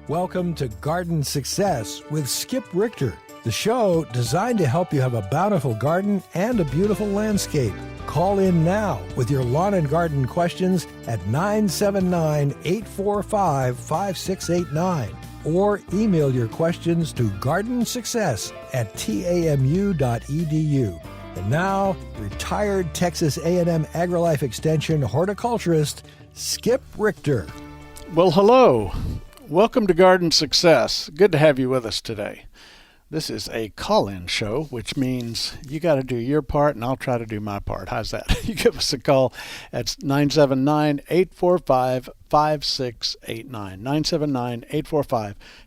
Welcome to Garden Success with Skip Richter, the show designed to help you have a bountiful garden and a beautiful landscape. Call in now with your lawn and garden questions at 979-845-5689 or email your questions to gardensuccess@tamu.edu. And now, retired Texas A&M AgriLife Extension horticulturist Skip Richter. Well, hello. Welcome to Garden Success. Good to have you with us today. This is a call-in show, which means you got to do your part and I'll try to do my part. How's that? You give us a call at 979-845-5689.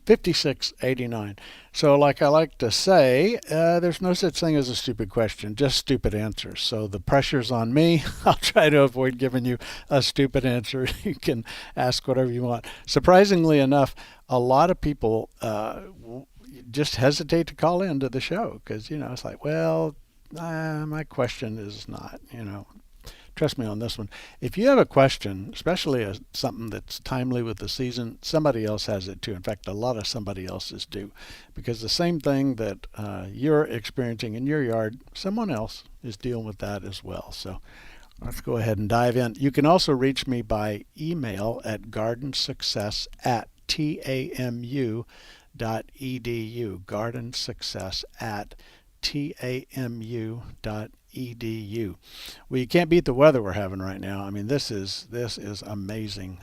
979-845-5689. So like I like to say, there's no such thing as a stupid question, just stupid answers. So the pressure's on me. I'll try to avoid giving you a stupid answer. You can ask whatever you want. Surprisingly enough, a lot of people just hesitate to call into the show because, it's like, well, my question is not, trust me on this one. If you have a question, especially something that's timely with the season, somebody else has it too. In fact, a lot of somebody else's do, because the same thing that you're experiencing in your yard, someone else is dealing with that as well. So let's go ahead and dive in. You can also reach me by email at gardensuccess@tamu.edu. gardensuccess@tamu.edu. Well, you can't beat the weather we're having right now. I mean, this is amazing.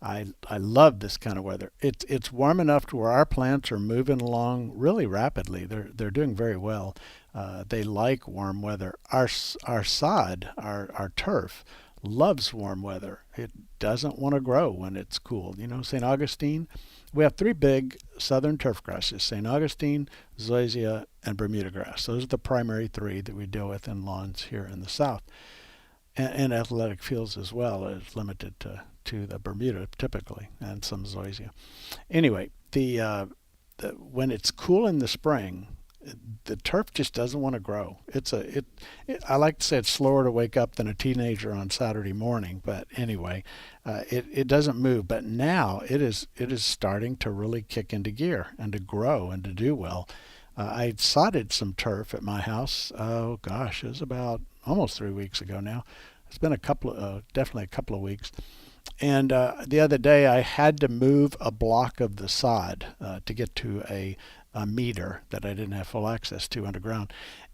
I love this kind of weather. It's warm enough to where our plants are moving along really rapidly. They're doing very well. They like warm weather. Our sod, our turf, loves warm weather. It doesn't want to grow when it's cool. St. Augustine, we have three big southern turf grasses: St. Augustine, zoysia, and Bermuda grass. Those are the primary three that we deal with in lawns here in the South. And athletic fields as well, is limited to the Bermuda typically, and some zoysia. Anyway, when it's cool in the spring, the turf just doesn't want to grow. I like to say it's slower to wake up than a teenager on Saturday morning. But anyway, it doesn't move. But now it is starting to really kick into gear and to grow and to do well. I sodded some turf at my house. Oh gosh, it was about almost 3 weeks ago now. It's been definitely a couple of weeks. And the other day I had to move a block of the sod to get to a meter that I didn't have full access to underground.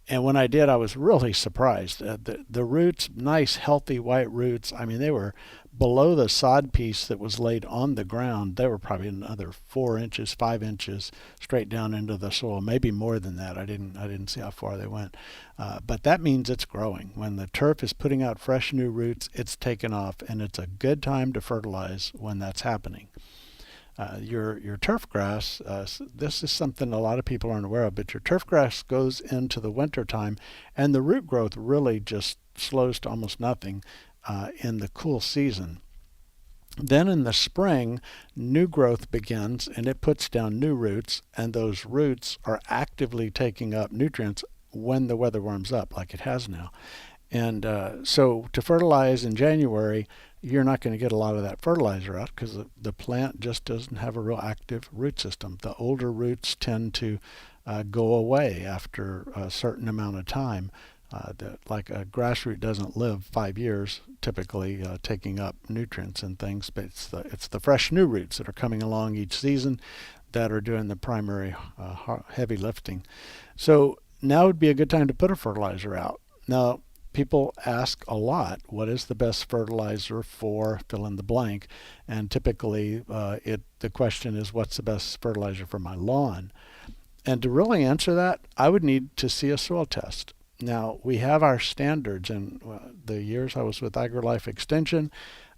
And when I did, I was really surprised. The roots, nice, healthy white roots, I mean, they were below the sod piece that was laid on the ground. They were probably another 4 inches, 5 inches straight down into the soil, maybe more than that. I didn't see how far they went. But that means it's growing. When the turf is putting out fresh new roots, it's taken off, and it's a good time to fertilize when that's happening. Your turf grass, this is something a lot of people aren't aware of, but your turf grass goes into the winter time, and the root growth really just slows to almost nothing in the cool season. Then in the spring, new growth begins, and it puts down new roots, and those roots are actively taking up nutrients when the weather warms up, like it has now. And so to fertilize in January, you're not going to get a lot of that fertilizer out because the plant just doesn't have a real active root system. The older roots tend to go away after a certain amount of time. Like a grass root doesn't live 5 years, typically taking up nutrients and things, but it's the fresh new roots that are coming along each season that are doing the primary heavy lifting. So now would be a good time to put a fertilizer out. Now, people ask a lot, what is the best fertilizer for fill in the blank? And typically the question is, what's the best fertilizer for my lawn? And to really answer that, I would need to see a soil test. Now, we have our standards. In the years I was with AgriLife Extension,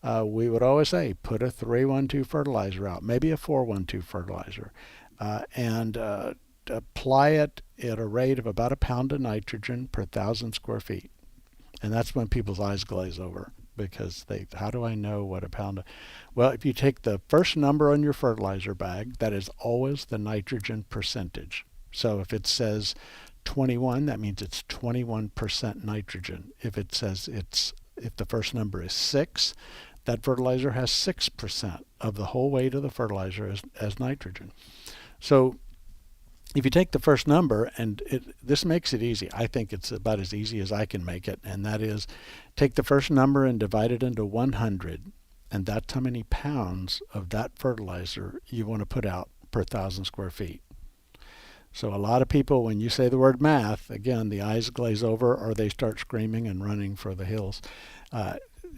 we would always say, put a 3-1-2 fertilizer out, maybe a 4-1-2 fertilizer, and apply it at a rate of about a pound of nitrogen per 1,000 square feet. And that's when people's eyes glaze over, because how do I know what a pound of... Well, if you take the first number on your fertilizer bag, that is always the nitrogen percentage. So if it says 21, that means it's 21% nitrogen. If it says if the first number is 6, that fertilizer has 6% of the whole weight of the fertilizer as nitrogen. So if you take the first number, and this makes it easy. I think it's about as easy as I can make it, and that is take the first number and divide it into 100, and that's how many pounds of that fertilizer you want to put out per 1,000 square feet. So a lot of people, when you say the word math, again, the eyes glaze over or they start screaming and running for the hills.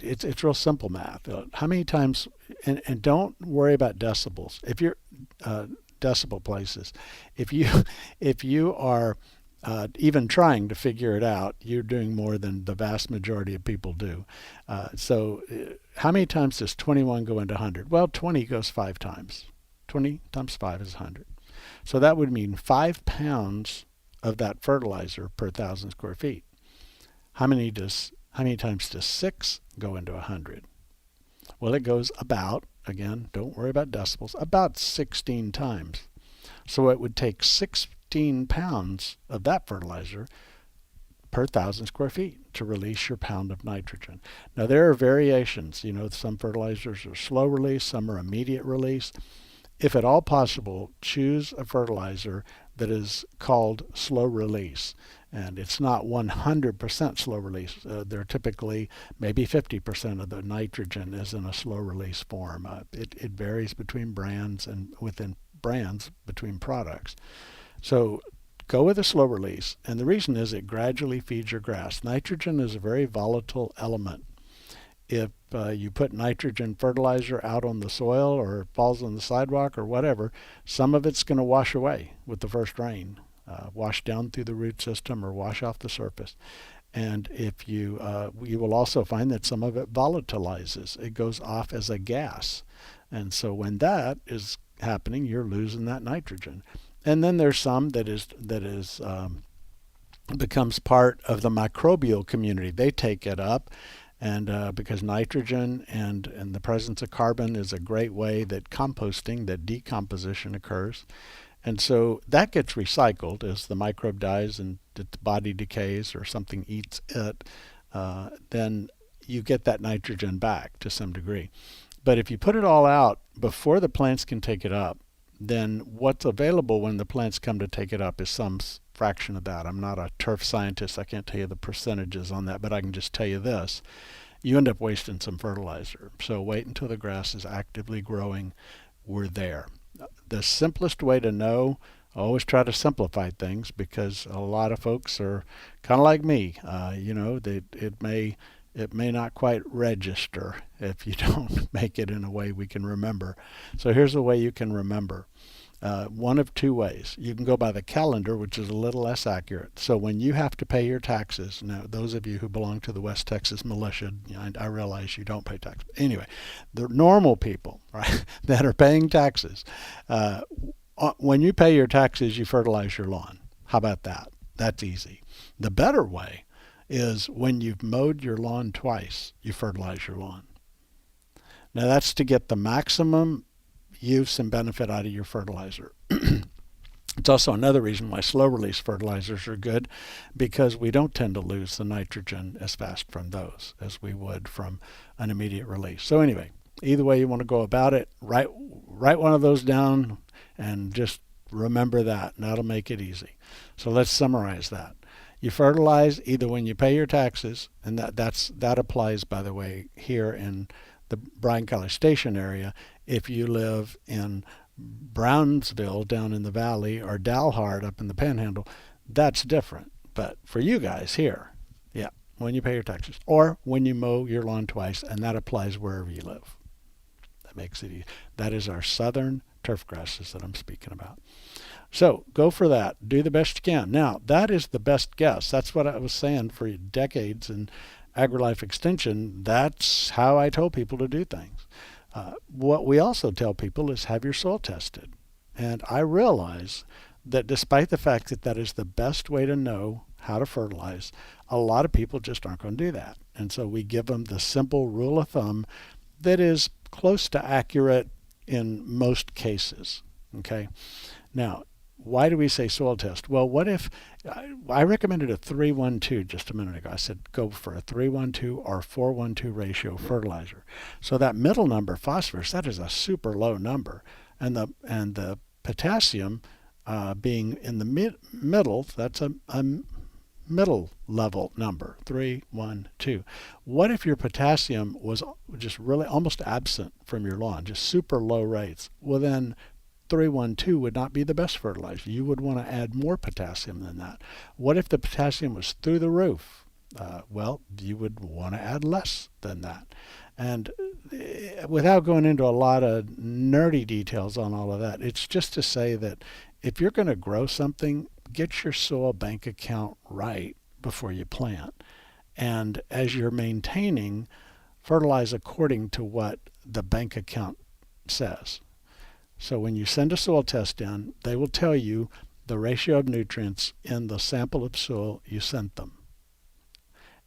It's real simple math. How many times, and don't worry about decibels. If you're decibel places, if you are even trying to figure it out, you're doing more than the vast majority of people do. So how many times does 21 go into 100? Well, 20 goes 5 times. 20 times 5 is 100. So that would mean 5 pounds of that fertilizer per 1,000 square feet. How many times does 6 go into 100? Well, it goes about, again, don't worry about decibels, about 16 times. So it would take 16 pounds of that fertilizer per 1,000 square feet to release your pound of nitrogen. Now, there are variations. Some fertilizers are slow release, some are immediate release. If at all possible, choose a fertilizer that is called slow release. And it's not 100% slow release. They're typically maybe 50% of the nitrogen is in a slow release form. It varies between brands and within brands between products. So go with a slow release. And the reason is it gradually feeds your grass. Nitrogen is a very volatile element. If you put nitrogen fertilizer out on the soil or it falls on the sidewalk or whatever, some of it's going to wash away with the first rain, wash down through the root system or wash off the surface. And if you will also find that some of it volatilizes. It goes off as a gas. And so when that is happening, you're losing that nitrogen. And then there's some that becomes part of the microbial community. They take it up. And because nitrogen and the presence of carbon is a great way that decomposition occurs. And so that gets recycled as the microbe dies and the body decays or something eats it, then you get that nitrogen back to some degree. But if you put it all out before the plants can take it up, then what's available when the plants come to take it up is some fraction of that. I'm not a turf scientist. I can't tell you the percentages on that, but I can just tell you this. You end up wasting some fertilizer. So wait until the grass is actively growing. We're there. The simplest way to know, I always try to simplify things because a lot of folks are kind of like me. It may not quite register if you don't make it in a way we can remember. So here's a way you can remember. One of two ways. You can go by the calendar, which is a little less accurate. So when you have to pay your taxes, now those of you who belong to the West Texas militia, I realize you don't pay taxes. Anyway, the normal people, right, that are paying taxes, when you pay your taxes, you fertilize your lawn. How about that? That's easy. The better way is when you've mowed your lawn twice, you fertilize your lawn. Now that's to get the maximum use and benefit out of your fertilizer. It's also another reason why slow release fertilizers are good, because we don't tend to lose the nitrogen as fast from those as we would from an immediate release. So anyway, either way you want to go about it, write one of those down and just remember that, and that'll make it easy. So let's summarize that. You fertilize either when you pay your taxes, and that applies, by the way, here in the Bryan-College Station area. If you live in Brownsville down in the valley or Dalhart up in the Panhandle, that's different. But for you guys here, yeah, when you pay your taxes or when you mow your lawn twice, and that applies wherever you live. That makes it easy. That is our southern turf grasses that I'm speaking about. So go for that. Do the best you can. Now, that is the best guess. That's what I was saying for decades in AgriLife Extension. That's how I told people to do things. What we also tell people is have your soil tested. And I realize that despite the fact that that is the best way to know how to fertilize, a lot of people just aren't going to do that. And so we give them the simple rule of thumb that is close to accurate in most cases. Okay. Now, why do we say soil test? Well, what if I recommended a 3-1-2 just a minute ago. I said go for a 3-1-2 or 4-1-2 ratio fertilizer. So that middle number, phosphorus, that is a super low number, and the potassium being in the middle, that's a middle level number, 3-1-2. What if your potassium was just really almost absent from your lawn, just super low rates? Well, then 3-1-2 would not be the best fertilizer. You would want to add more potassium than that. What if the potassium was through the roof? Well, you would want to add less than that. And without going into a lot of nerdy details on all of that, it's just to say that if you're going to grow something, get your soil bank account right before you plant. And as you're maintaining, fertilize according to what the bank account says. So when you send a soil test in, they will tell you the ratio of nutrients in the sample of soil you sent them.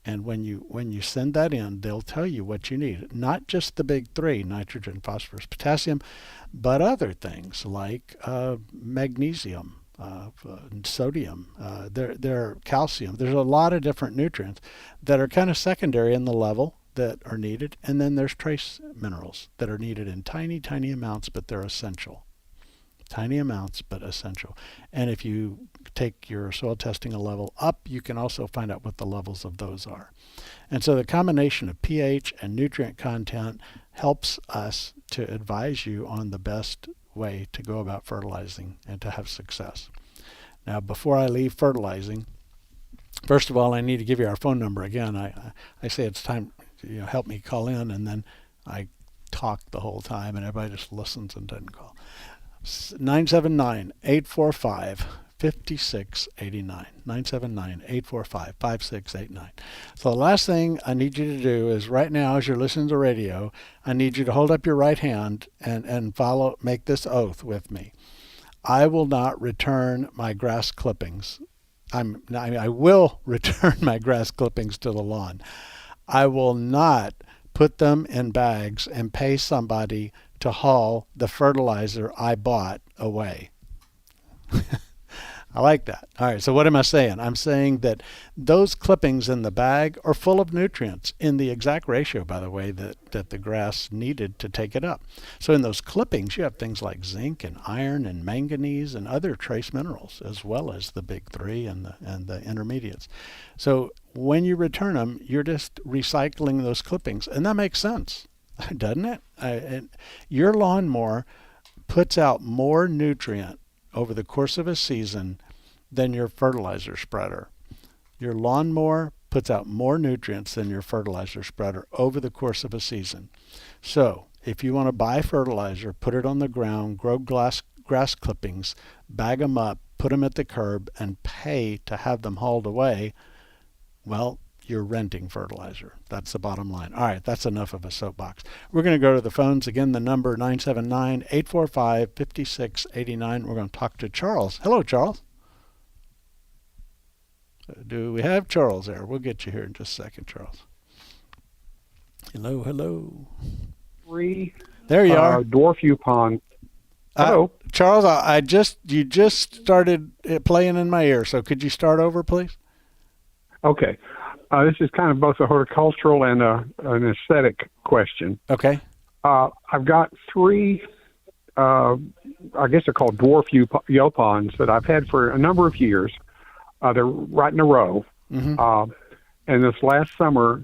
And when you send that in, they'll tell you what you need. Not just the big three, nitrogen, phosphorus, potassium, but other things like magnesium, sodium, there calcium. There's a lot of different nutrients that are kind of secondary in the level that are needed. And then there's trace minerals that are needed in tiny, tiny amounts, but they're essential. Tiny amounts, but essential. And if you take your soil testing a level up, you can also find out what the levels of those are. And so the combination of pH and nutrient content helps us to advise you on the best way to go about fertilizing and to have success. Now, before I leave fertilizing, first of all, I need to give you our phone number again. I say it's time, help me call in, and then I talk the whole time, and everybody just listens and doesn't call. 979-845-5689. 979-845-5689. So the last thing I need you to do is right now, as you're listening to radio, I need you to hold up your right hand and make this oath with me. I will not return my grass clippings. I will return my grass clippings to the lawn. I will not put them in bags and pay somebody to haul the fertilizer I bought away. I like that. All right, so what am I saying? I'm saying that those clippings in the bag are full of nutrients in the exact ratio, by the way, that the grass needed to take it up. So in those clippings, you have things like zinc and iron and manganese and other trace minerals, as well as the big three and the intermediates. So when you return them, you're just recycling those clippings, and that makes sense, doesn't it? Your lawnmower puts out more nutrient over the course of a season than your fertilizer spreader. Your lawnmower puts out more nutrients than your fertilizer spreader over the course of a season. So if you want to buy fertilizer, put it on the ground, grow grass clippings, bag them up, put them at the curb, and pay to have them hauled away, well, you're renting fertilizer. That's the bottom line. All right, that's enough of a soapbox. We're going to go to the phones. Again, the number 979-845-5689. We're going to talk to Charles. Hello, Charles. Do we have Charles there? We'll get you here in just a second, Charles. Hello. There you are. Dwarf yaupon. Hello. Charles, you just started playing in my ear, so could you start over, please? Okay. This is kind of both a horticultural and an aesthetic question. Okay. I've got three, I guess they're called dwarf yaupons that I've had for a number of years. They're right in a row. Mm-hmm. And this last summer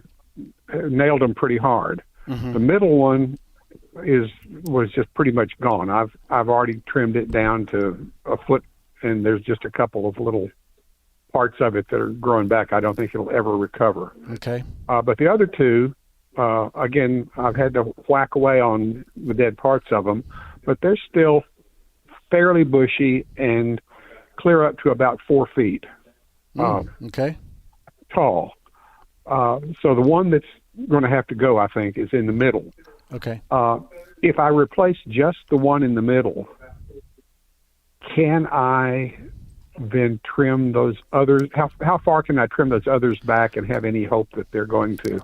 nailed them pretty hard. Mm-hmm. The middle one was just pretty much gone. I've already trimmed it down to a foot, and there's just a couple of little parts of it that are growing back. I don't think it'll ever recover. Okay. But the other two, again, I've had to whack away on the dead parts of them, but they're still fairly bushy and clear up to about 4 feet okay. tall. So the one that's going to have to go, I think, is in the middle. Okay. If I replace just the one in the middle, can I then trim those others? How far can I trim those others back and have any hope that they're going to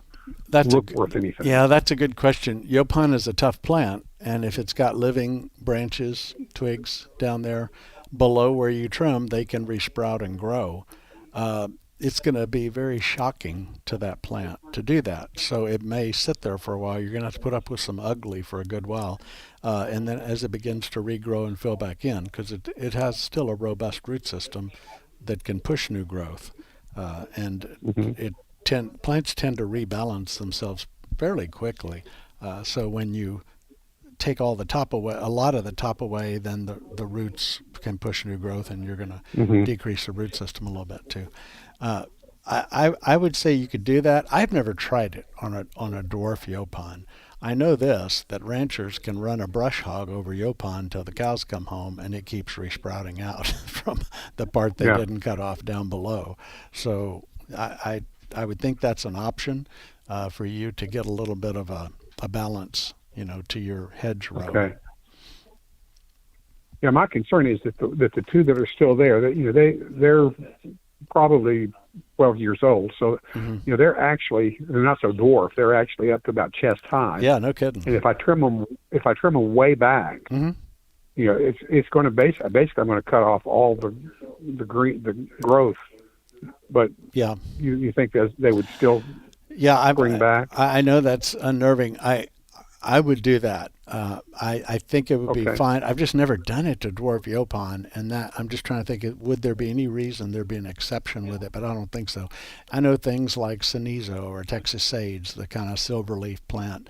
look worth anything? Yeah, that's a good question. Yaupon is a tough plant, and if it's got living branches, twigs down there, below where you trim, they can resprout and grow. It's going to be very shocking to that plant to do that. So it may sit there for a while. You're going to have to put up with some ugly for a good while. And then as it begins to regrow and fill back in, because it has still a robust root system that can push new growth. And plants tend to rebalance themselves fairly quickly. So when you take all the top away, a lot of the top away, then the roots can push new growth, and you're going to decrease the root system a little bit too. I would say you could do that. I've never tried it on a dwarf yaupon. I know this, that ranchers can run a brush hog over yaupon until the cows come home, and it keeps resprouting out from the part they didn't cut off down below. So I would think that's an option for you to get a little bit of a balance, to your hedgerow. Okay. Yeah, my concern is that the two that are still there, that they're probably 12 years old, so they're not so dwarf. They're actually up to about chest high. Yeah, no kidding. And if I trim them way back, it's going to basically I'm going to cut off all the growth. But yeah, you think that they would still bring back? I know that's unnerving. I would do that. I think it would be fine. I've just never done it to dwarf yaupon, and that I'm just trying to think, would there be any reason there'd be an exception with it? But I don't think so. I know things like cenizo or Texas sage, the kind of silverleaf plant.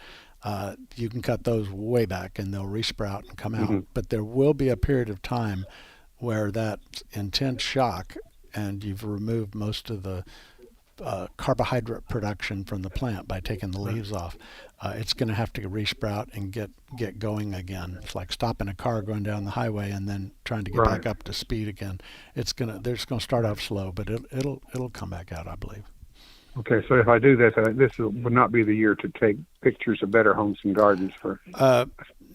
You can cut those way back, and they'll resprout and come out. But there will be a period of time where that intense shock, and you've removed most of the carbohydrate production from the plant by taking the leaves off. It's going to have to resprout and get going again. It's like stopping a car going down the highway and then trying to get back up to speed again. They're just going to start off slow, but it'll come back out, I believe. Okay, so if I do this, this would not be the year to take pictures of Better Homes and Gardens for.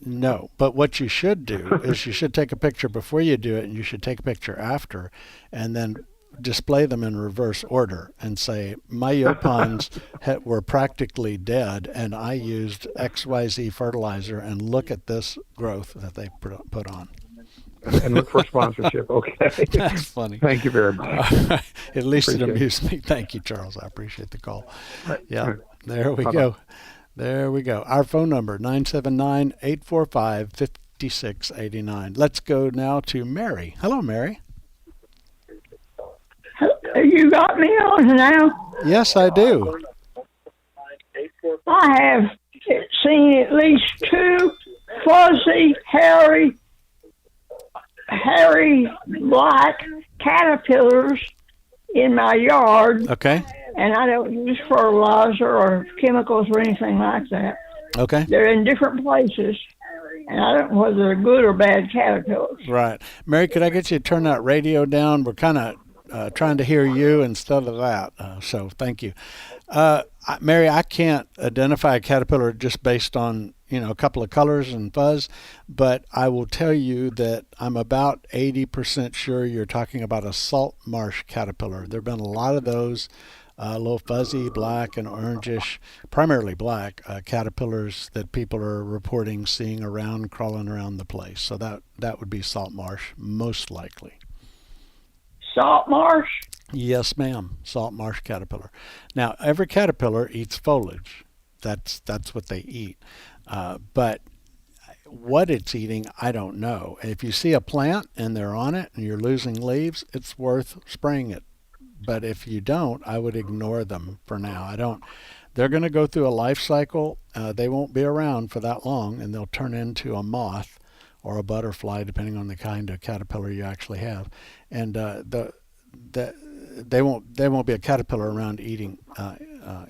No, but what you should do is you should take a picture before you do it, and you should take a picture after, and then display them in reverse order and say, my yaupons were practically dead, and I used XYZ fertilizer, and look at this growth that they put on. And look for sponsorship. Okay. That's funny. Thank you very much. At least it amused me. Thank you, Charles. I appreciate the call. Yeah, there we go. There we go. Our phone number, 979-845-5689. Let's go now to Mary. Hello, Mary. You got me on now? Yes, I do. I have seen at least two fuzzy, hairy black caterpillars in my yard. Okay. And I don't use fertilizer or chemicals or anything like that. Okay. They're in different places, and I don't know whether they're good or bad caterpillars. Right. Mary, could I get you to turn that radio down? We're kind of trying to hear you instead of that, so thank you. Mary, I can't identify a caterpillar just based on a couple of colors and fuzz, but I will tell you that I'm about 80% sure you're talking about a salt marsh caterpillar. There have been a lot of those little fuzzy black and orangish, primarily black, caterpillars that people are reporting seeing crawling around the place. So that would be salt marsh, most likely. Salt marsh? Yes, ma'am. Salt marsh caterpillar. Now, every caterpillar eats foliage. That's what they eat. But what it's eating, I don't know. If you see a plant and they're on it and you're losing leaves, it's worth spraying it. But if you don't, I would ignore them for now. They're going to go through a life cycle. They won't be around for that long, and they'll turn into a moth or a butterfly, depending on the kind of caterpillar you actually have. And they won't be a caterpillar around eating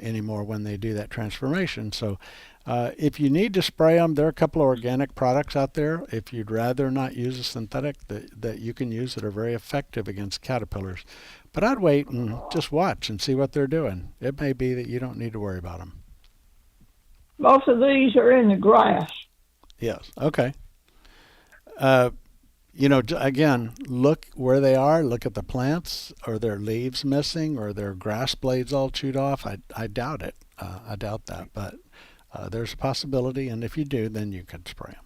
anymore when they do that transformation. So if you need to spray them, there are a couple of organic products out there. If you'd rather not use a synthetic that you can use that are very effective against caterpillars. But I'd wait and just watch and see what they're doing. It may be that you don't need to worry about them. Most of these are in the grass. Yes. Okay. Again, look where they are. Look at the plants. Are their leaves missing? Or their grass blades all chewed off? I doubt it. I doubt that. But there's a possibility, and if you do, then you can spray them.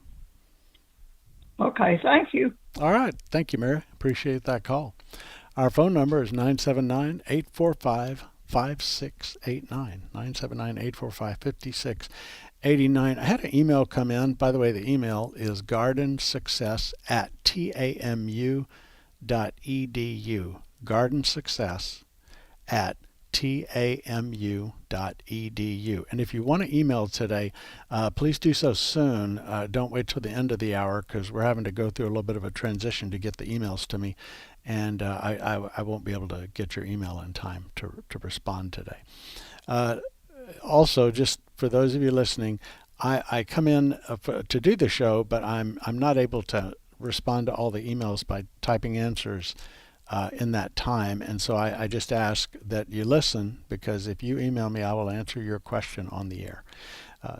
Okay, thank you. All right. Thank you, Mary. Appreciate that call. Our phone number is 979-845-5689. 979-845-5689. I had an email come in. By the way, the email is gardensuccess@tamu.edu. gardensuccess@tamu.edu. And if you want to email today, please do so soon. Don't wait till the end of the hour, because we're having to go through a little bit of a transition to get the emails to me. And I won't be able to get your email in time to respond today. Also, just for those of you listening, I come in to do the show, but I'm not able to respond to all the emails by typing answers in that time. And so I just ask that you listen, because if you email me, I will answer your question on the air.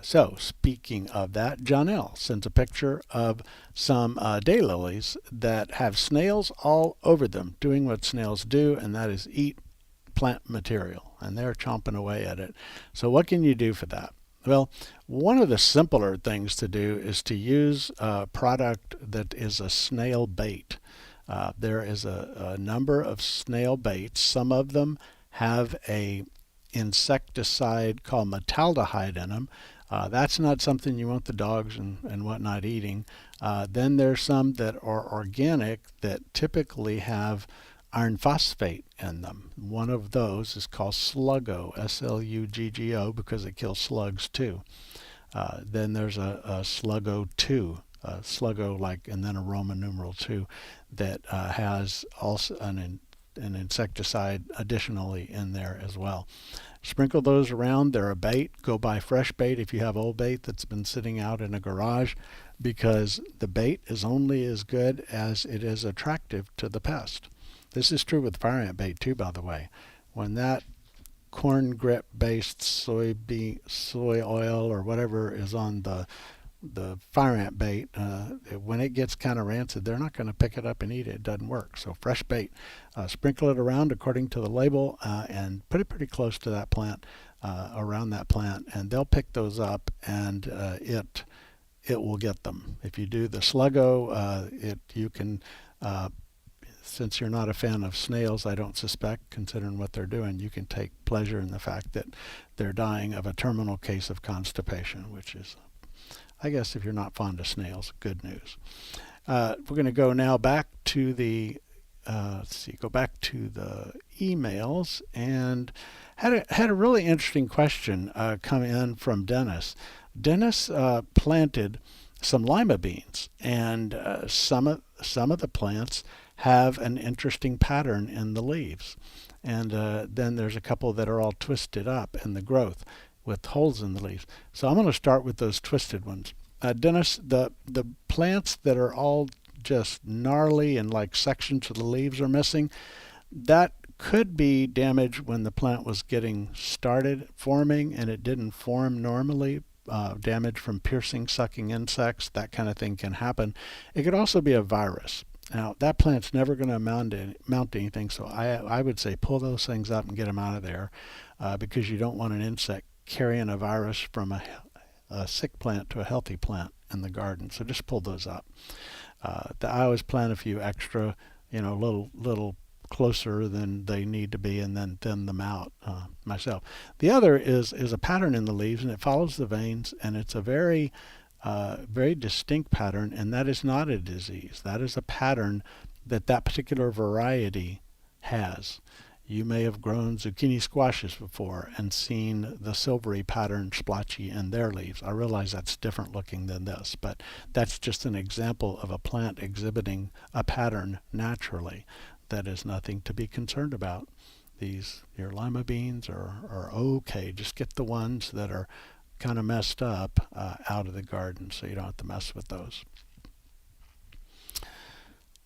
So speaking of that, Jonelle sends a picture of some daylilies that have snails all over them, doing what snails do, and that is eat plant material, and they're chomping away at it. So what can you do for that? Well, one of the simpler things to do is to use a product that is a snail bait. There is a number of snail baits. Some of them have a insecticide called metaldehyde in them. That's not something you want the dogs and whatnot eating. Then there's some that are organic that typically have iron phosphate in them. One of those is called Sluggo, Sluggo, because it kills slugs too. Then there's a Sluggo 2, Sluggo and then a Roman numeral 2, that has also an insecticide additionally in there as well. Sprinkle those around. They're a bait. Go buy fresh bait if you have old bait that's been sitting out in a garage, because the bait is only as good as it is attractive to the pest. This is true with fire ant bait too, by the way. When that corn grit based soy oil or whatever is on the fire ant bait, when it gets kind of rancid, they're not going to pick it up and eat it. It doesn't work. So fresh bait, sprinkle it around according to the label, and put it pretty close to that plant, around that plant, and they'll pick those up, and it will get them. If you do the Sluggo, you can. Since you're not a fan of snails, I don't suspect, considering what they're doing, you can take pleasure in the fact that they're dying of a terminal case of constipation, which is, I guess, if you're not fond of snails, good news. We're going to go now back to the emails, and had a really interesting question come in from Dennis. Dennis planted some lima beans, and some of the plants have an interesting pattern in the leaves, and then there's a couple that are all twisted up in the growth with holes in the leaves. So I'm going to start with those twisted ones. Dennis, the plants that are all just gnarly and like sections of the leaves are missing, that could be damage when the plant was getting started forming and it didn't form normally. Damage from piercing, sucking insects, that kind of thing can happen. It could also be a virus. Now, that plant's never going to mount to anything, so I would say pull those things up and get them out of there, because you don't want an insect carrying a virus from a sick plant to a healthy plant in the garden. So just pull those up. I always plant a few extra, little closer than they need to be, and then thin them out myself. The other is a pattern in the leaves, and it follows the veins, and it's a very distinct pattern, and that is not a disease. That is a pattern that particular variety has. You may have grown zucchini squashes before and seen the silvery pattern splotchy in their leaves. I realize that's different looking than this, but that's just an example of a plant exhibiting a pattern naturally. That is nothing to be concerned about. Your lima beans are okay. Just get the ones that are kind of messed up out of the garden, so you don't have to mess with those.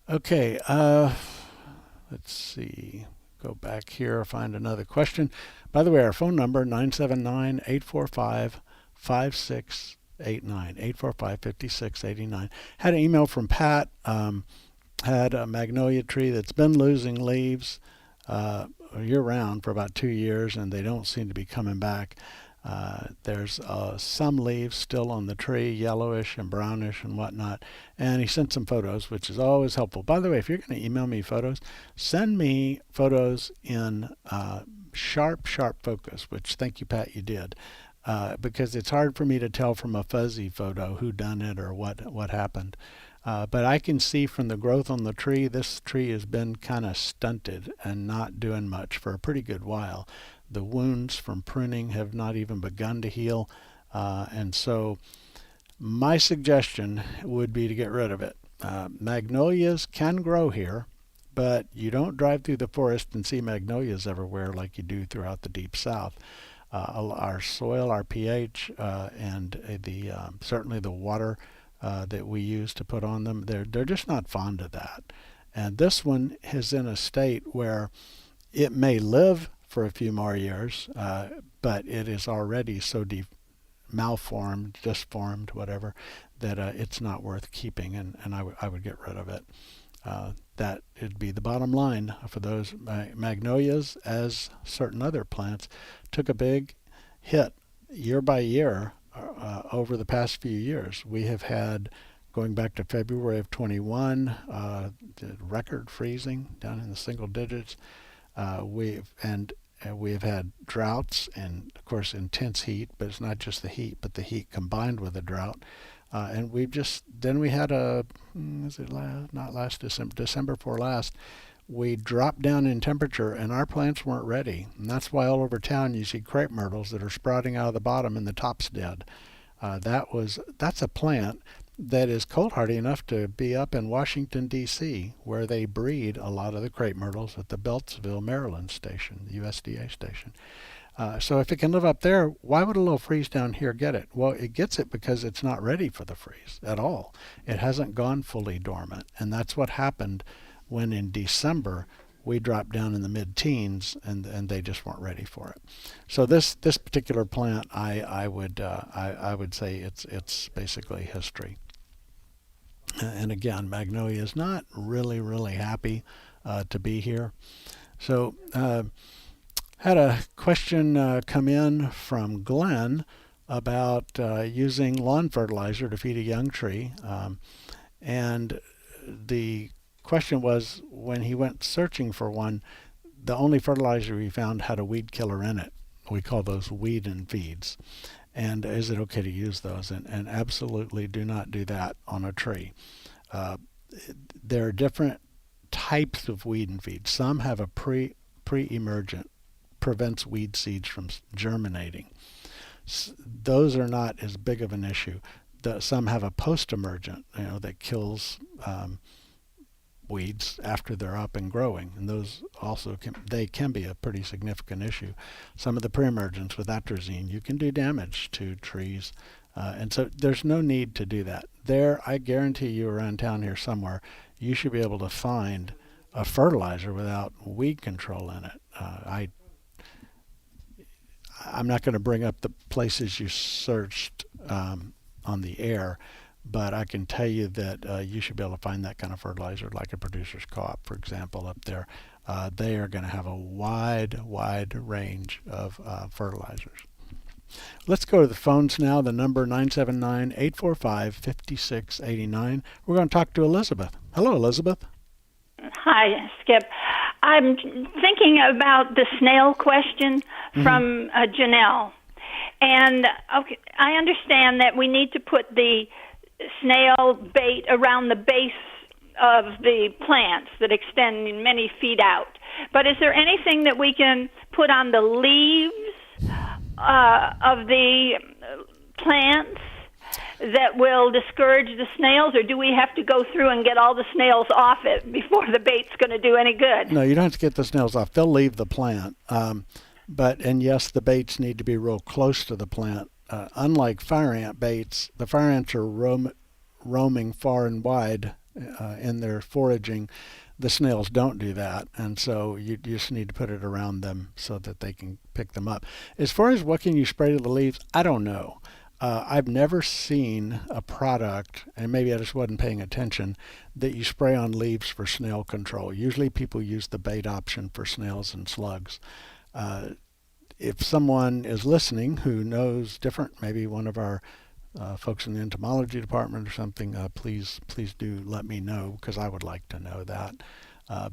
Okay, let's see. Go back here, find another question. By the way, our phone number, 979-845-5689, 845-5689. Had an email from Pat. Had a magnolia tree that's been losing leaves year-round for about 2 years, and they don't seem to be coming back. There's some leaves still on the tree, yellowish and brownish and whatnot. And he sent some photos, which is always helpful. By the way, if you're going to email me photos, send me photos in sharp focus, which thank you, Pat, you did. Because it's hard for me to tell from a fuzzy photo who done it or what happened. But I can see from the growth on the tree, this tree has been kind of stunted and not doing much for a pretty good while. The wounds from pruning have not even begun to heal. And so my suggestion would be to get rid of it. Magnolias can grow here, but you don't drive through the forest and see magnolias everywhere like you do throughout the deep south. Our soil, our pH, and certainly the water that we use to put on them, they're just not fond of that. And this one is in a state where it may live for a few more years, but it is already so malformed, disformed, whatever, that it's not worth keeping, and I would get rid of it. That would be the bottom line for those magnolias, as certain other plants took a big hit year by year over the past few years. We have had, going back to February of 21, record freezing down in the single digits. We have had droughts and, of course, intense heat, but it's not just the heat, but the heat combined with the drought. And we had December before last, we dropped down in temperature and our plants weren't ready. And that's why all over town you see crepe myrtles that are sprouting out of the bottom and the top's dead. That's a plant that is cold hardy enough to be up in Washington, D.C., where they breed a lot of the crepe myrtles at the Beltsville, Maryland station, the USDA station. So if it can live up there, why would a little freeze down here get it? Well, it gets it because it's not ready for the freeze at all. It hasn't gone fully dormant. And that's what happened when in December we dropped down in the mid-teens and they just weren't ready for it. So this particular plant, I would say it's basically history. And again, magnolia is not really happy to be here. So had a question come in from Glenn about using lawn fertilizer to feed a young tree. And the question was, when he went searching for one, the only fertilizer he found had a weed killer in it. We call those weed and feeds. And is it okay to use those? And absolutely do not do that on a tree. There are different types of weed and feed. Some have a pre-emergent, prevents weed seeds from germinating. Those are not as big of an issue. Some have a post-emergent, that kills weeds after they're up and growing, and those also can be a pretty significant issue. Some of the pre-emergents with atrazine, you can do damage to trees, and so there's no need to do that. I guarantee you around town here somewhere, you should be able to find a fertilizer without weed control in it. I'm not going to bring up the places you searched on the air, but I can tell you that you should be able to find that kind of fertilizer, like a producer's co-op, for example, up there. They are going to have a wide range of fertilizers. Let's go to the phones now. The number 979-845-5689. We're going to talk to Elizabeth. Hello, Elizabeth. Hi, Skip. I'm thinking about the snail question from Janelle. And okay, I understand that we need to put the snail bait around the base of the plants that extend many feet out. But is there anything that we can put on the leaves of the plants that will discourage the snails, or do we have to go through and get all the snails off it before the bait's going to do any good? No, you don't have to get the snails off. They'll leave the plant. And yes, the baits need to be real close to the plant. Unlike fire ant baits, the fire ants are roaming far and wide in their foraging. The snails don't do that, and so you just need to put it around them so that they can pick them up. As far as what can you spray to the leaves, I don't know. I've never seen a product, and maybe I just wasn't paying attention, that you spray on leaves for snail control. Usually people use the bait option for snails and slugs. if someone is listening who knows different, maybe one of our folks in the entomology department or something, please do let me know, because I would like to know that.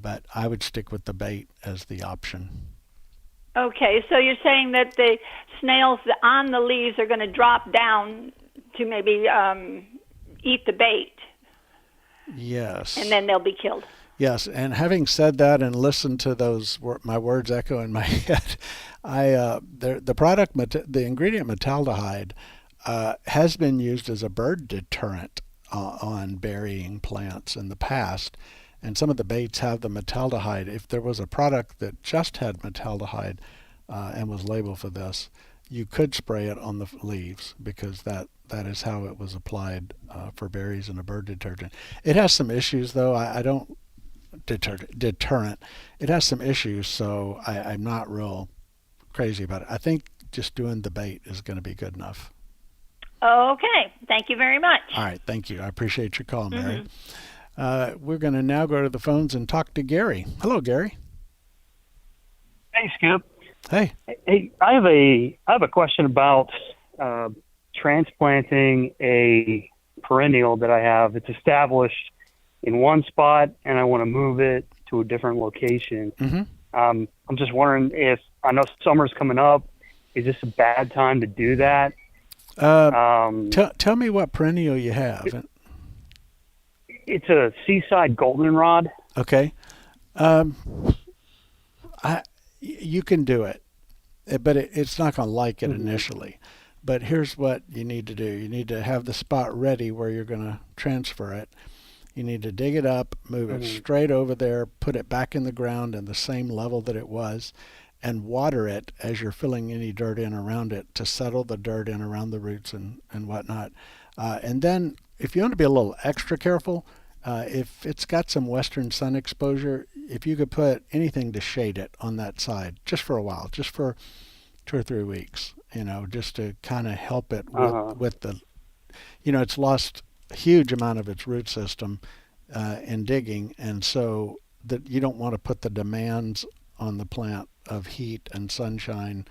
But I would stick with the bait as the option. Okay, so you're saying that the snails on the leaves are going to drop down to maybe eat the bait. Yes. And then they'll be killed. Yes, and having said that and listened to those, my words echo in my head, the ingredient metaldehyde has been used as a bird deterrent on burying plants in the past, and some of the baits have the metaldehyde. If there was a product that just had metaldehyde and was labeled for this, you could spray it on the leaves, because that is how it was applied for berries in a bird detergent. It has some issues, though. I don't deterrent. It has some issues, so I'm not real crazy about it. I think just doing the bait is going to be good enough. Okay. Thank you very much. All right. Thank you. I appreciate your call, Mary. We're going to now go to the phones and talk to Gary. Hello, Gary. Hey, Skip. Hey. Hey, I have a question about transplanting a perennial that I have. It's established in one spot, and I want to move it to a different location. Mm-hmm. I'm just wondering, if I know summer's coming up, is this a bad time to do that? Tell me what perennial you have. It's a seaside goldenrod. Okay. You can do it, but it's not going to like it initially. But here's what you need to do. You need to have the spot ready where you're going to transfer it. You need to dig it up, move it straight over there, put it back in the ground in the same level that it was, and water it as you're filling any dirt in around it to settle the dirt in around the roots and whatnot. And then if you want to be a little extra careful, if it's got some western sun exposure, if you could put anything to shade it on that side just for a while, just for 2 or 3 weeks, just to kind of help it with the, it's lost a huge amount of its root system in digging, and so that you don't want to put the demands on the plant of heat and sunshine,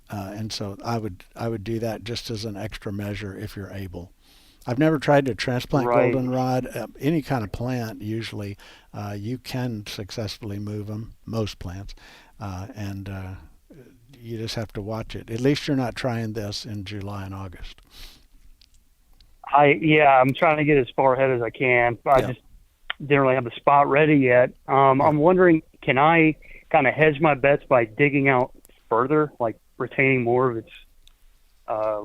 and so I would do that just as an extra measure if you're able. I've never tried to transplant goldenrod. Any kind of plant, usually, you can successfully move them, most plants, and you just have to watch it. At least you're not trying this in July and August. I'm trying to get as far ahead as I can, but I just didn't really have the spot ready yet. I'm wondering, can I kind of hedge my bets by digging out further, like retaining more of its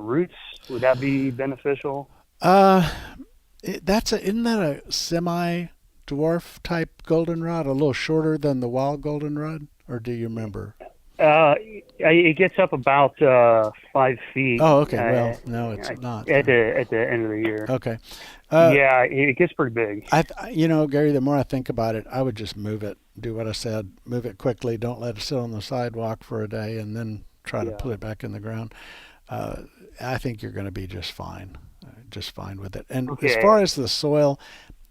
roots? Would that be beneficial? Isn't that a semi-dwarf type goldenrod, a little shorter than the wild goldenrod, or do you remember? It gets up about 5 feet. Oh, okay. Well, no, it's not. At the end of the year. Okay. It gets pretty big. Gary, the more I think about it, I would just move it. Do what I said. Move it quickly. Don't let it sit on the sidewalk for a day and then try to put it back in the ground. I think you're going to be just fine. Just fine with it. And as far as the soil,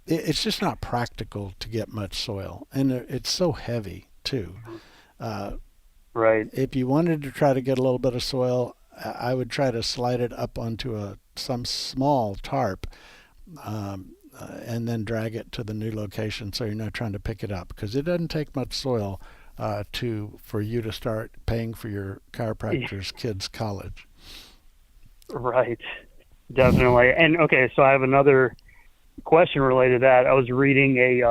it's just not practical to get much soil. And it's so heavy, too. Right. If you wanted to try to get a little bit of soil, I would try to slide it up onto some small tarp and then drag it to the new location so you're not trying to pick it up, because it doesn't take much soil for you to start paying for your chiropractor's kids' college. Right. Definitely. And so I have another question related to that. I was reading I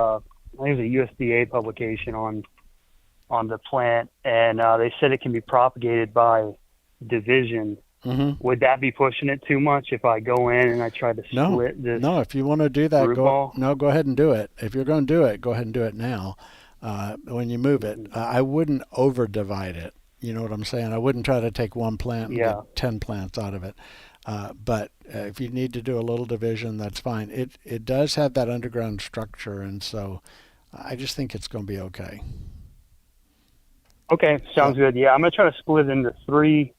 think it was a USDA publication on the plant, and they said it can be propagated by division. Mm-hmm. Would that be pushing it too much if I go in and I try to split this? No, if you want to do that, go ahead and do it. If you're going to do it, go ahead and do it now. When you move it, I wouldn't over divide it. You know what I'm saying? I wouldn't try to take one plant and get 10 plants out of it. But if you need to do a little division, that's fine. It does have that underground structure, and so I just think it's going to be okay. Okay, sounds good. Yeah, I'm gonna try to split it into three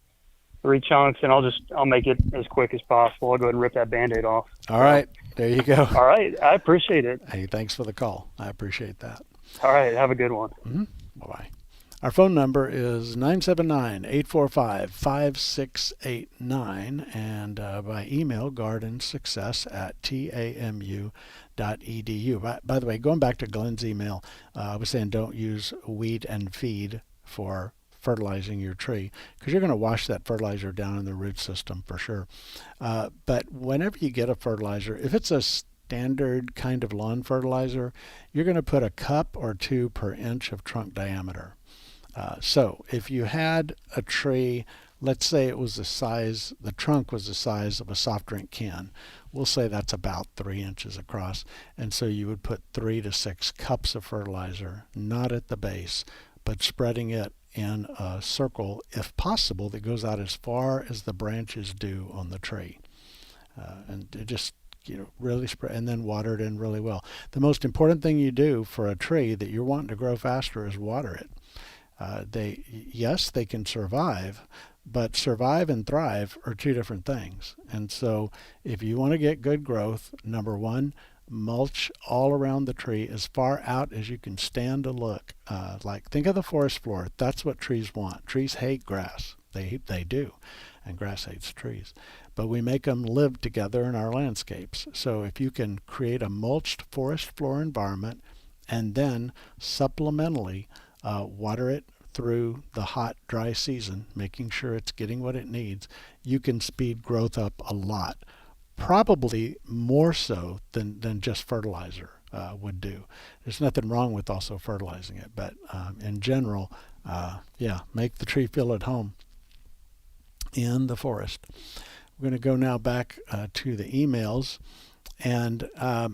chunks, and I'll make it as quick as possible. I'll go ahead and rip that Band-Aid off. All right, there you go. All right, I appreciate it. Hey, thanks for the call. I appreciate that. All right, have a good one. Mm-hmm. Bye-bye. Our phone number is 979-845-5689, and by email, gardensuccess@tamu.edu. By the way, going back to Glenn's email, I was saying don't use weed and feed for fertilizing your tree, because you're going to wash that fertilizer down in the root system for sure. But whenever you get a fertilizer, if it's a standard kind of lawn fertilizer, you're going to put a cup or two per inch of trunk diameter. So if you had a tree, let's say it was the trunk was the size of a soft drink can, we'll say that's about 3 inches across. And so you would put 3 to 6 cups of fertilizer, not at the base, but spreading it in a circle, if possible, that goes out as far as the branches do on the tree. And it just really spread, and then water it in really well. The most important thing you do for a tree that you're wanting to grow faster is water it. They can survive, but survive and thrive are two different things. And so if you want to get good growth, number one, mulch all around the tree as far out as you can stand to look. Think of the forest floor. That's what trees want. Trees hate grass. They do. And grass hates trees. But we make them live together in our landscapes. So if you can create a mulched forest floor environment and then supplementally water it through the hot, dry season, making sure it's getting what it needs, you can speed growth up a lot. Probably more so than just fertilizer would do. There's nothing wrong with also fertilizing it, but in general, make the tree feel at home in the forest. We're going to go now back to the emails, and a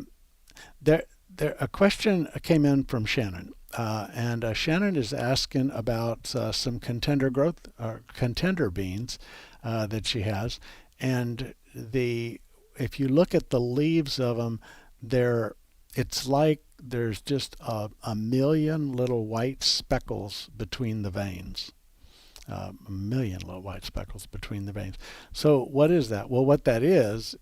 question came in from Shannon. And Shannon is asking about some contender beans that she has, and if you look at the leaves of them, it's like there's just a million little white speckles between the veins. A million little white speckles between the veins. So what is that? Well, what that is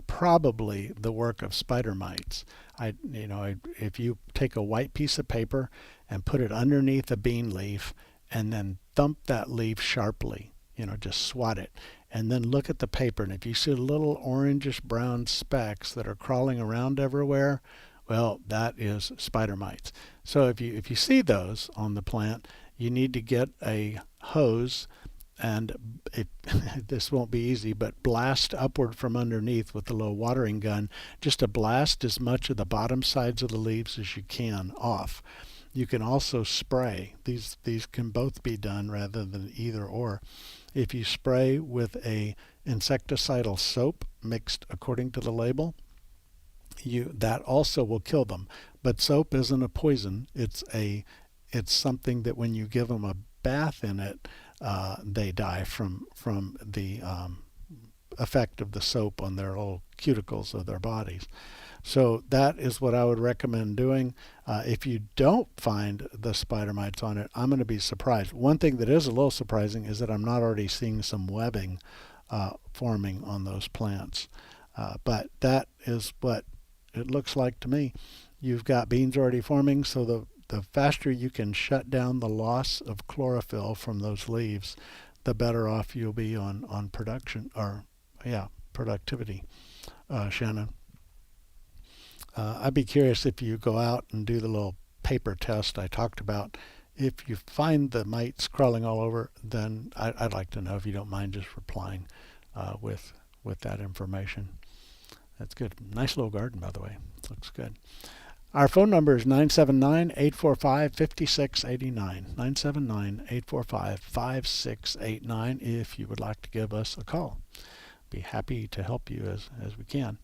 probably the work of spider mites. If you take a white piece of paper and put it underneath a bean leaf and then thump that leaf sharply, just swat it, and then look at the paper, and if you see little orangish brown specks that are crawling around everywhere, well, that is spider mites. So if you see those on the plant, you need to get a hose, and this won't be easy, but blast upward from underneath with a little watering gun, just to blast as much of the bottom sides of the leaves as you can off. You can also spray. These can both be done rather than either or. If you spray with a insecticidal soap mixed according to the label, that also will kill them. But soap isn't a poison. It's something that when you give them a bath in it, they die from the effect of the soap on their little cuticles of their bodies. So that is what I would recommend doing. If you don't find the spider mites on it, I'm going to be surprised. One thing that is a little surprising is that I'm not already seeing some webbing forming on those plants. But that is what it looks like to me. You've got beans already forming, so the faster you can shut down the loss of chlorophyll from those leaves, the better off you'll be on productivity, Shannon. I'd be curious if you go out and do the little paper test I talked about. If you find the mites crawling all over, then I'd like to know, if you don't mind just replying with that information. That's good. Nice little garden, by the way. Looks good. Our phone number is 979-845-5689. 979-845-5689 if you would like to give us a call. Be happy to help you as we can.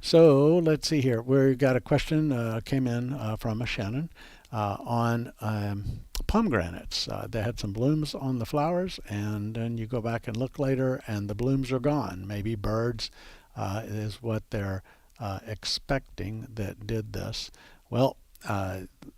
So let's see here. We've got a question came in from a Shannon on pomegranates. They had some blooms on the flowers, and then you go back and look later and the blooms are gone. Maybe birds is what they're expecting that did this. Well,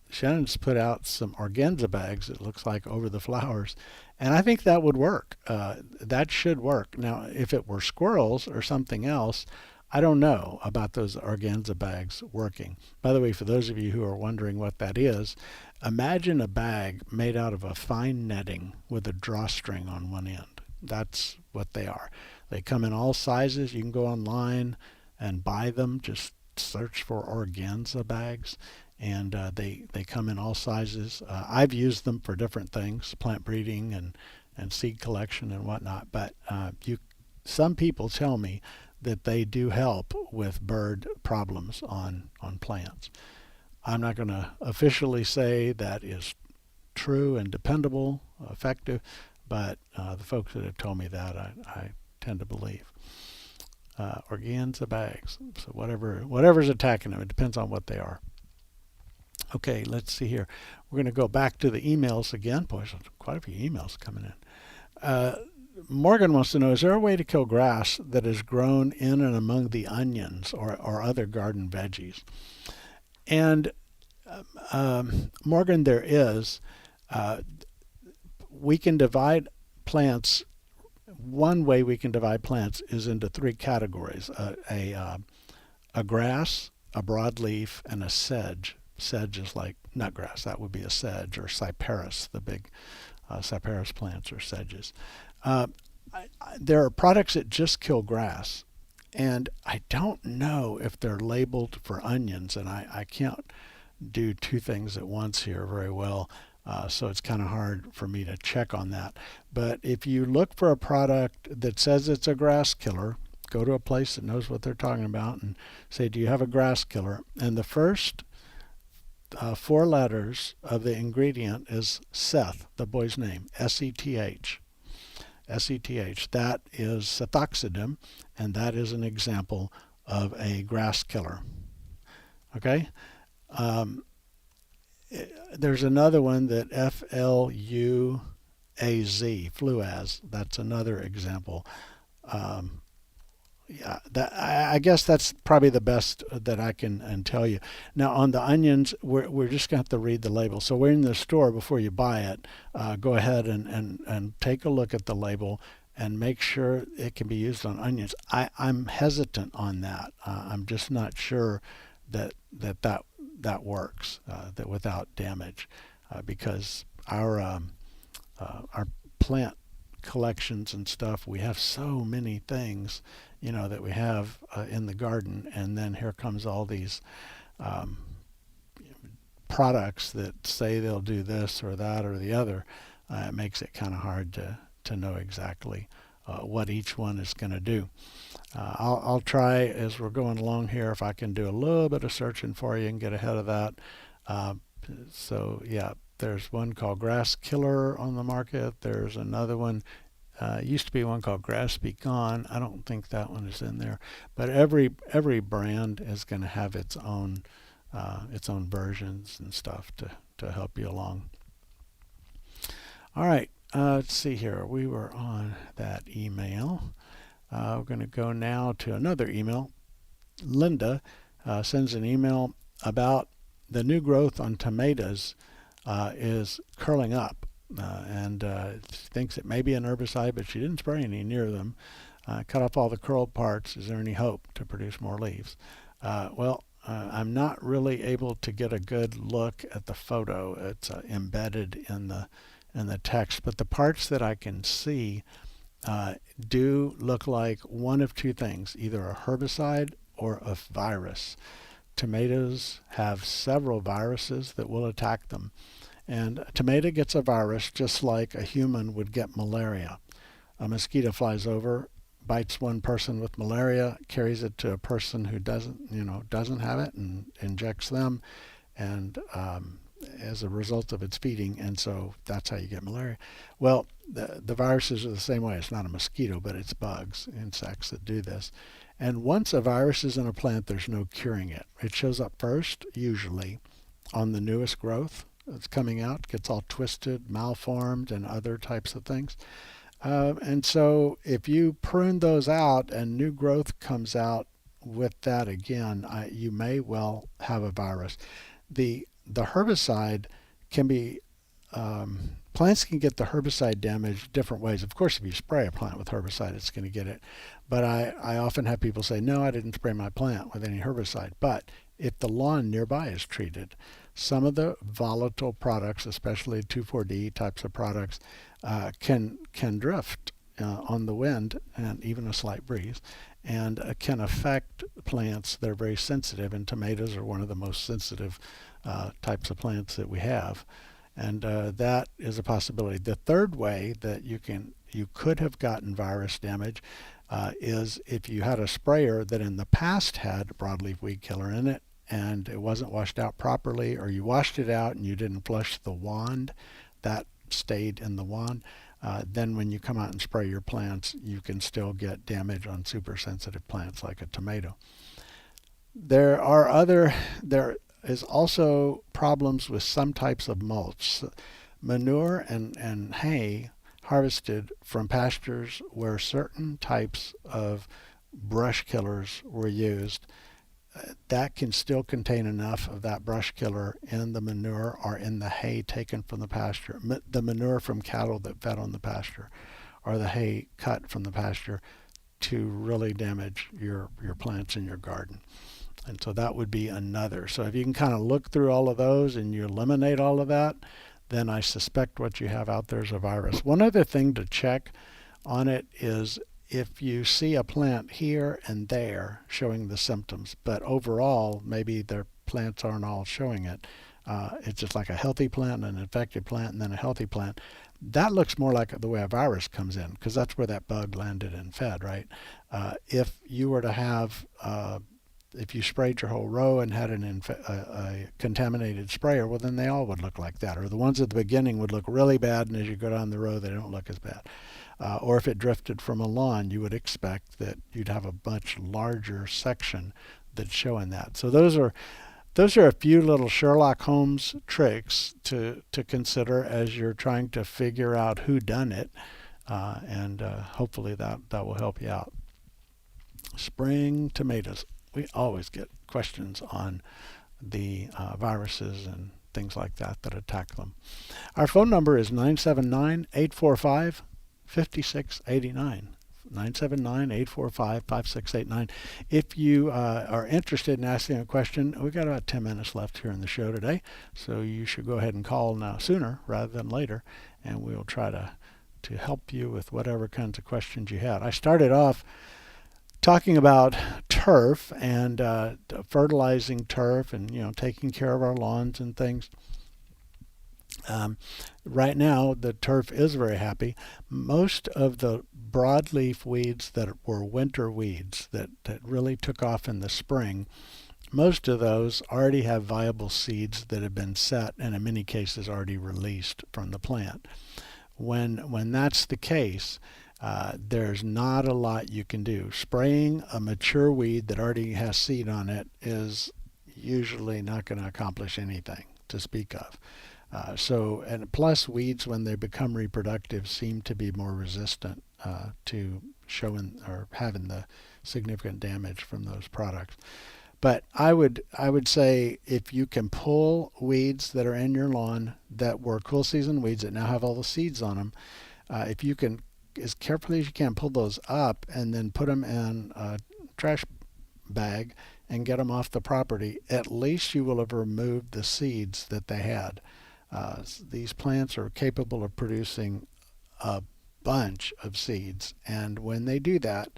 Shannon's put out some organza bags, it looks like, over the flowers, and I think that would work. That should work. Now, if it were squirrels or something else, I don't know about those organza bags working. By the way, for those of you who are wondering what that is, imagine a bag made out of a fine netting with a drawstring on one end. That's what they are. They come in all sizes. You can go online and buy them. Just search for organza bags, and they come in all sizes. I've used them for different things, plant breeding and seed collection and whatnot. But some people tell me that they do help with bird problems on plants. I'm not going to officially say that is true and dependable, effective, but the folks that have told me that I tend to believe. Organza bags, so whatever's attacking them, it depends on what they are. Okay, let's see here. We're going to go back to the emails again. Boy, there's quite a few emails coming in. Morgan wants to know, is there a way to kill grass that is grown in and among the onions or other garden veggies? And Morgan, there is. We can divide plants. One way we can divide plants is into three categories: a grass, a broadleaf, and a sedge. Sedge is like nutgrass. That would be a sedge, or cyperus. The big cyperus plants or sedges. There are products that just kill grass, and I don't know if they're labeled for onions, and I can't do two things at once here very well, so it's kind of hard for me to check on that. But if you look for a product that says it's a grass killer, go to a place that knows what they're talking about and say, do you have a grass killer? And the first four letters of the ingredient is Seth, the boy's name, S-E-T-H. S-E-T-H. That is sethoxidin, and that is an example of a grass killer. Okay? There's another one that F-L-U-A-Z, fluaz. That's another example. I guess that's probably the best that I can tell you. Now on the onions, we're just going to have to read the label. So we're in the store before you buy it. Go ahead and take a look at the label and make sure it can be used on onions. I'm hesitant on that. I'm just not sure that works that without damage, because our plant collections and stuff, we have so many things that we have in the garden, and then here comes all these products that say they'll do this or that or the other. It makes it kind of hard to know exactly what each one is going to do. I'll try as we're going along here if I can do a little bit of searching for you and get ahead of that. So yeah, there's one called Grass Killer on the market. There's another one. Used to be one called Grass Be Gone. I don't think that one is in there. But every brand is going to have its own versions and stuff to help you along. All right. Let's see here. We were on that email. We're going to go now to another email. Linda sends an email about the new growth on tomatoes is curling up, and thinks it may be an herbicide, but she didn't spray any near them. Cut off all the curled parts. Is there any hope to produce more leaves? I'm not really able to get a good look at the photo. It's embedded in the text, but the parts that I can see do look like one of two things, either a herbicide or a virus. Tomatoes have several viruses that will attack them, and a tomato gets a virus just like a human would get malaria. A mosquito flies over, bites one person with malaria, carries it to a person who doesn't have it, and injects them, and as a result of its feeding, and so that's how you get malaria. Well, the viruses are the same way. It's not a mosquito, but it's bugs, insects that do this. And once a virus is in a plant, there's no curing it. It shows up first, usually, on the newest growth that's coming out, gets all twisted, malformed, and other types of things. And so if you prune those out and new growth comes out with that again, you may well have a virus. The herbicide can be plants can get the herbicide damage different ways. Of course, if you spray a plant with herbicide, it's going to get it. But I often have people say, no, I didn't spray my plant with any herbicide. But if the lawn nearby is treated, some of the volatile products, especially 2,4-D types of products, can drift on the wind and even a slight breeze, and can affect plants that are very sensitive. And tomatoes are one of the most sensitive types of plants that we have. And that is a possibility. The third way that you could have gotten virus damage is if you had a sprayer that in the past had broadleaf weed killer in it and it wasn't washed out properly, or you washed it out and you didn't flush the wand, that stayed in the wand. Then when you come out and spray your plants, you can still get damage on super sensitive plants like a tomato. There is also problems with some types of mulch. Manure and hay harvested from pastures where certain types of brush killers were used, that can still contain enough of that brush killer in the manure or in the hay taken from the pasture, the manure from cattle that fed on the pasture, or the hay cut from the pasture, to really damage your plants in your garden. And so that would be another. So if you can kind of look through all of those and you eliminate all of that, then I suspect what you have out there is a virus. One other thing to check on it is if you see a plant here and there showing the symptoms, but overall maybe their plants aren't all showing it. It's just like a healthy plant, an infected plant, and then a healthy plant. That looks more like the way a virus comes in, because that's where that bug landed and fed, right? If you were to have if you sprayed your whole row and had a contaminated sprayer, well, then they all would look like that. Or the ones at the beginning would look really bad, and as you go down the row, they don't look as bad. Or if it drifted from a lawn, you would expect that you'd have a much larger section that's showing that. So those are a few little Sherlock Holmes tricks to consider as you're trying to figure out who done it, and hopefully that will help you out. Spring tomatoes. We always get questions on the viruses and things like that attack them. Our phone number is 979-845-5689. 979-845-5689. If you are interested in asking a question, we've got about 10 minutes left here in the show today, so you should go ahead and call now sooner rather than later, and we'll try to help you with whatever kinds of questions you had. I started off talking about turf and fertilizing turf and taking care of our lawns and things. Right now, the turf is very happy. Most of the broadleaf weeds that were winter weeds that really took off in the spring, most of those already have viable seeds that have been set and in many cases already released from the plant. When that's the case, there's not a lot you can do. Spraying a mature weed that already has seed on it is usually not going to accomplish anything to speak of. And plus weeds, when they become reproductive, seem to be more resistant to showing or having the significant damage from those products. But I would say if you can pull weeds that are in your lawn that were cool season weeds that now have all the seeds on them, if you can, as carefully as you can, pull those up and then put them in a trash bag and get them off the property, at least you will have removed the seeds that they had. These plants are capable of producing a bunch of seeds, and when they do that,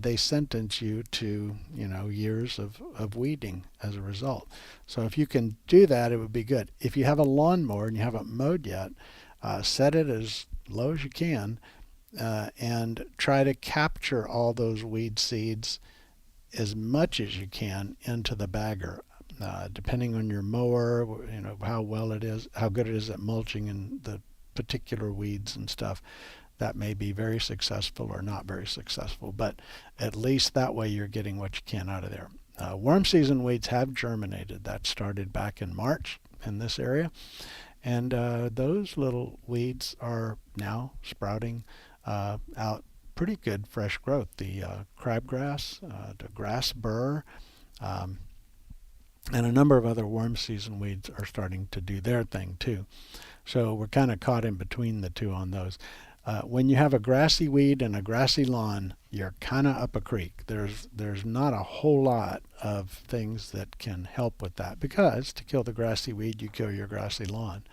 they sentence you to years of weeding as a result. So if you can do that, it would be good. If you have a lawnmower and you haven't mowed yet, set it as low as you can and try to capture all those weed seeds as much as you can into the bagger. Depending on your mower, how well it is, how good it is at mulching and the particular weeds and stuff, that may be very successful or not very successful, but at least that way you're getting what you can out of there. Warm season weeds have germinated. That started back in March in this area, and those little weeds are now sprouting out pretty good fresh growth. The crabgrass, the grass burr, And a number of other warm season weeds are starting to do their thing too. So we're kind of caught in between the two on those. When you have a grassy weed and a grassy lawn, you're kind of up a creek. There's not a whole lot of things that can help with that, because to kill the grassy weed, you kill your grassy lawn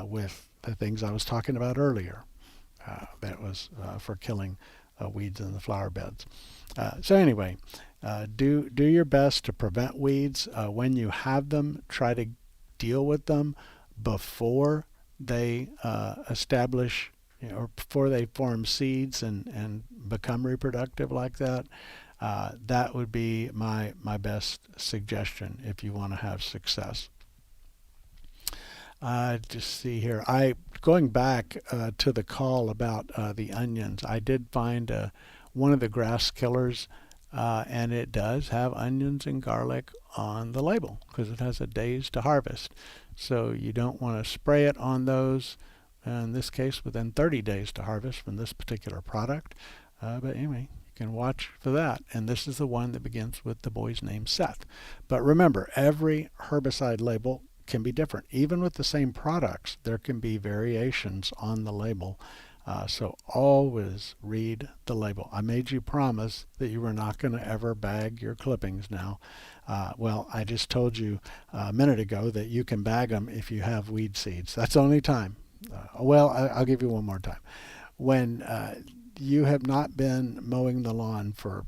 with the things I was talking about earlier. That was for killing weeds in the flower beds. So anyway, do your best to prevent weeds. When you have them, try to deal with them before they establish, or before they form seeds and become reproductive like that. That would be my best suggestion if you want to have success. Just see here. Going back to the call about the onions, I did find one of the grass killers, and it does have onions and garlic on the label because it has a days to harvest. So you don't want to spray it on those, in this case within 30 days to harvest from this particular product. But anyway, you can watch for that. And this is the one that begins with the boy's name Seth. But remember, every herbicide label can be different. Even with the same products, there can be variations on the label. So always read the label. I made you promise that you were not going to ever bag your clippings now. Well, I just told you a minute ago that you can bag them if you have weed seeds. That's the only time. I'll give you one more time. When you have not been mowing the lawn for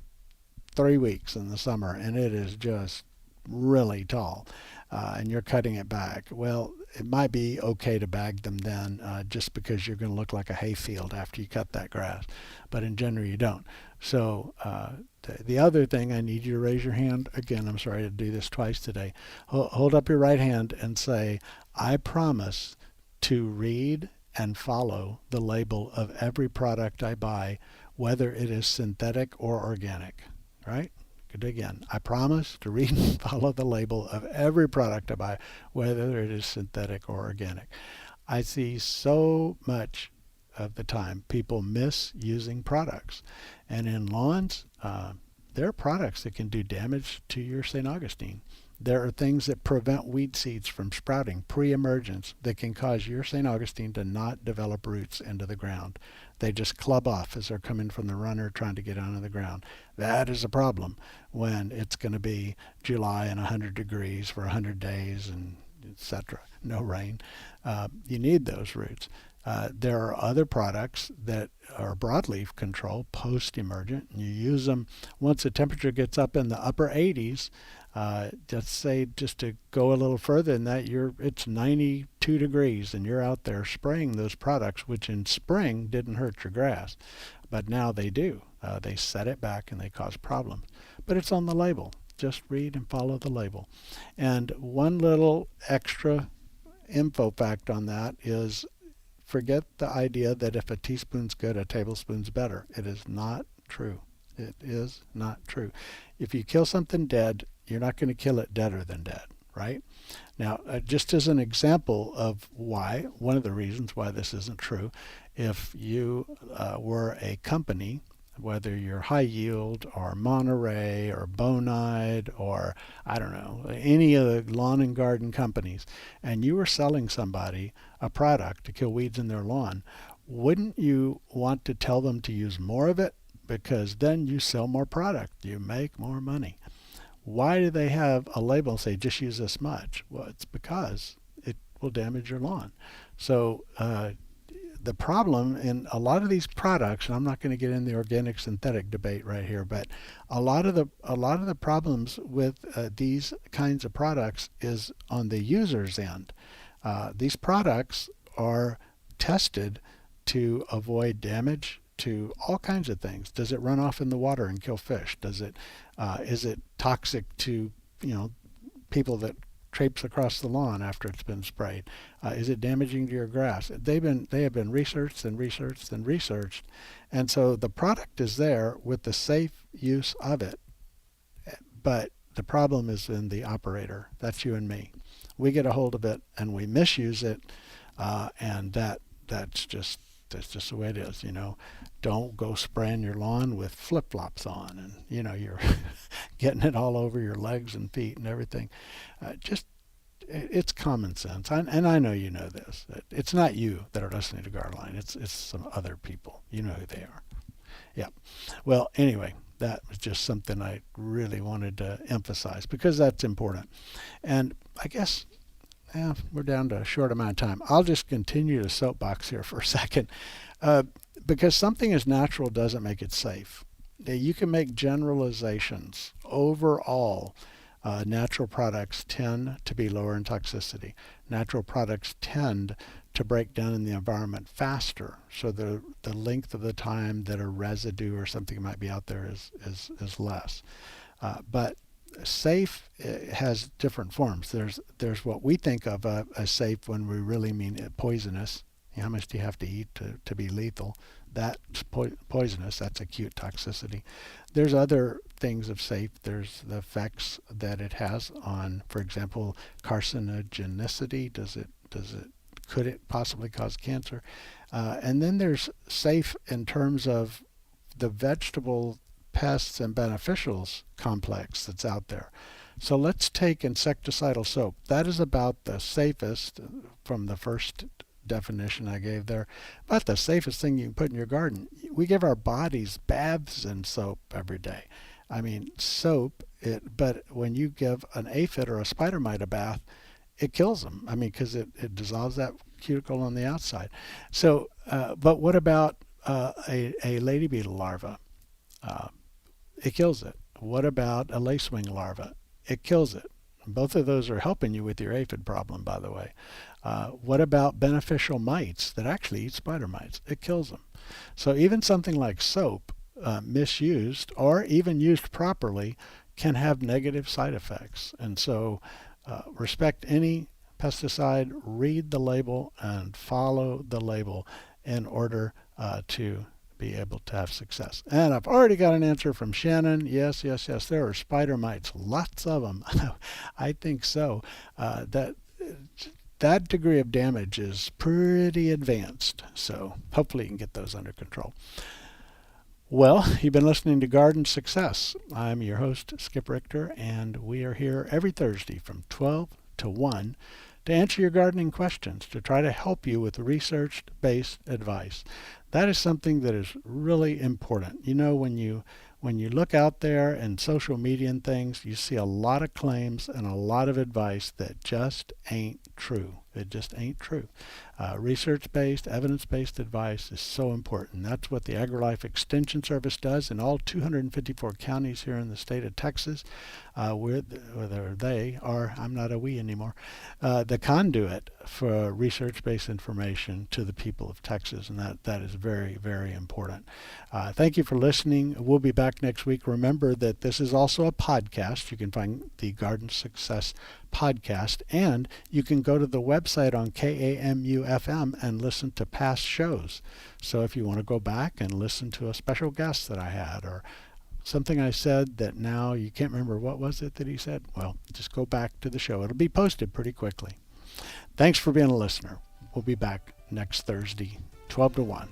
3 weeks in the summer and it is just really tall, and you're cutting it back, well, it might be okay to bag them then, just because you're going to look like a hayfield after you cut that grass. But in general, you don't. So the other thing, I need you to raise your hand. Again, I'm sorry to do this twice today. Hold up your right hand and say, I promise to read and follow the label of every product I buy, whether it is synthetic or organic. Right? Good again. I promise to read and follow the label of every product I buy, whether it is synthetic or organic. I see so much of the time people misusing products. And in lawns, there are products that can do damage to your St. Augustine. There are things that prevent weed seeds from sprouting pre-emergence that can cause your St. Augustine to not develop roots into the ground. They just club off as they're coming from the runner trying to get onto the ground. That is a problem when it's going to be July and 100 degrees for 100 days and etc. No rain. You need those roots. There are other products that are broadleaf control post-emergent. You use them once the temperature gets up in the upper 80s. Let's say, just to go a little further than that, it's 92 degrees and you're out there spraying those products, which in spring didn't hurt your grass, but now they do. They set it back and they cause problems. But it's on the label. Just read and follow the label. And one little extra info fact on that is, forget the idea that if a teaspoon's good, a tablespoon's better. It is not true. It is not true. If you kill something dead, you're not going to kill it deader than dead, right? Now, just as an example of why, one of the reasons why this isn't true, if you were a company, whether you're High Yield or Monterey or Bonide or, I don't know, any of the lawn and garden companies, and you were selling somebody a product to kill weeds in their lawn, wouldn't you want to tell them to use more of it? Because then you sell more product. You make more money. Why do they have a label and say just use this much? Well, it's because it will damage your lawn. So the problem in a lot of these products, and I'm not going to get in the organic synthetic debate right here, but a lot of the problems with these kinds of products is on the user's end. These products are tested to avoid damage to all kinds of things. Does it run off in the water and kill fish? Is it toxic to people that traipse across the lawn after it's been sprayed? Is it damaging to your grass? They have been researched and researched and researched, and so the product is there with the safe use of it. But the problem is in the operator. That's you and me. We get a hold of it and we misuse it, and that's just That's just the way it is, Don't go spraying your lawn with flip-flops on and, you're getting it all over your legs and feet and everything. It's common sense. And I know you know this. It's not you that are listening to Garline. It's some other people. You know who they are. Yeah. Well, anyway, that was just something I really wanted to emphasize because that's important. And I guess we're down to a short amount of time. I'll just continue the soapbox here for a second. Because something is natural doesn't make it safe. You can make generalizations. Overall, natural products tend to be lower in toxicity. Natural products tend to break down in the environment faster, so the length of the time that a residue or something might be out there is less. But safe has different forms. There's what we think of as safe when we really mean poisonous. How much do you have to eat to be lethal? That's poisonous. That's acute toxicity. There's other things of safe. There's the effects that it has on, for example, carcinogenicity. Could it possibly cause cancer? And then there's safe in terms of the vegetable pests and beneficials complex that's out there. So let's take insecticidal soap. That is about the safest from the first definition I gave there, about the safest thing you can put in your garden. We give our bodies baths in soap every day. I mean, soap, but when you give an aphid or a spider mite a bath, it kills them. I mean, because it dissolves that cuticle on the outside. So, but what about a lady beetle larva? It kills it. What about a lacewing larva? It kills it. Both of those are helping you with your aphid problem, by the way. What about beneficial mites that actually eat spider mites? It kills them. So even something like soap, misused or even used properly, can have negative side effects. And so respect any pesticide, read the label, and follow the label in order to be able to have success. And I've already got an answer from Shannon. Yes, there are spider mites, lots of them. I think so. That degree of damage is pretty advanced, so hopefully you can get those under control. Well, you've been listening to Garden Success. I'm your host, Skip Richter, and we are here every Thursday from 12 to 1 to answer your gardening questions, to try to help you with research-based advice. That is something that is really important. When you look out there in social media and things, you see a lot of claims and a lot of advice that just ain't true. It just ain't true. Research-based, evidence-based advice is so important. That's what the AgriLife Extension Service does in all 254 counties here in the state of Texas, where they are, I'm not a we anymore, the conduit for research-based information to the people of Texas, and that is very, very important. Thank you for listening. We'll be back next week. Remember that this is also a podcast. You can find the Garden Success podcast, and you can go to the website on KAMU-FM and listen to past shows. So if you want to go back and listen to a special guest that I had, or something I said that now you can't remember what was it that he said, well, just go back to the show. It'll be posted pretty quickly. Thanks for being a listener. We'll be back next Thursday, 12 to 1.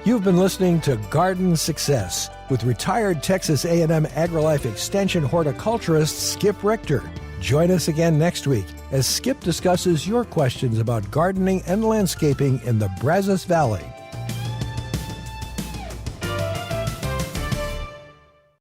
You've been listening to Garden Success with retired Texas A&M AgriLife Extension horticulturist Skip Richter. Join us again next week as Skip discusses your questions about gardening and landscaping in the Brazos Valley.